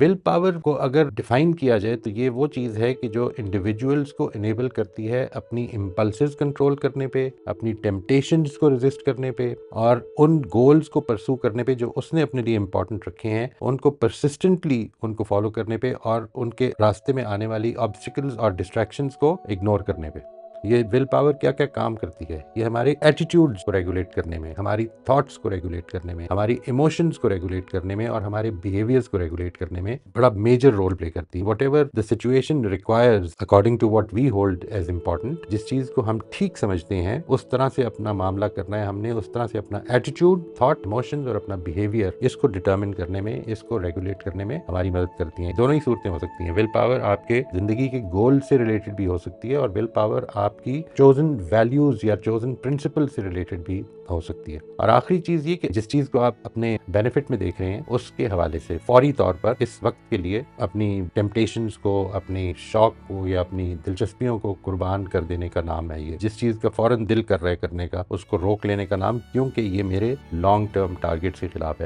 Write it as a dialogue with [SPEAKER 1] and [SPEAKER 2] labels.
[SPEAKER 1] Will power को अगर define किया जाए तो ये वो चीज़ है कि जो इंडिविजुअल्स को इनेबल करती है अपनी इम्पल्सेस कंट्रोल करने पे, अपनी टेम्पटेशंस को रेजिस्ट करने पे और उन गोल्स को परसू करने पे जो उसने अपने लिए इंपॉर्टेंट रखे हैं, उनको परसिस्टेंटली उनको फॉलो करने पे और उनके रास्ते में आने वाली ऑब्स्टिकल्स और डिस्ट्रैक्शंस को इग्नोर करने पे। ये विल पावर क्या क्या काम करती है? ये हमारे एटीट्यूड्स को रेगुलेट करने में, हमारी थॉट्स को रेगुलेट करने में, हमारी इमोशंस को रेगुलेट करने में और हमारे बिहेवियर्स को रेगुलेट करने में बड़ा मेजर रोल प्ले करती है। Whatever the situation requires according to what we hold as important, जिस चीज को हम ठीक समझते हैं उस तरह से अपना मामला करना है हमने, उस तरह से अपना एटीट्यूड, थॉट, इमोशंस और अपना बिहेवियर इसको डिटर्मिन करने में, इसको रेगुलेट करने में हमारी मदद करती हैं। दोनों ही सूरतें हो सकती हैं। विल पावर आपके जिंदगी के गोल से रिलेटेड भी हो सकती है और विल पावर आपकी चोजन वैल्यूज या चोजन प्रिंसिपल से रिलेटेड भी हो सकती है। और आखिरी चीज ये कि जिस चीज को आप अपने बेनिफिट में देख रहे हैं उसके हवाले से फौरी तौर पर इस वक्त के लिए अपनी टेम्पटेशंस को, अपनी शौक को या अपनी दिलचस्पियों को कुर्बान कर देने का नाम है ये। जिस चीज का फौरन दिल कर रहा है करने का, उसको रोक लेने का नाम, क्योंकि ये मेरे लॉन्ग टर्म टारगेट के खिलाफ है।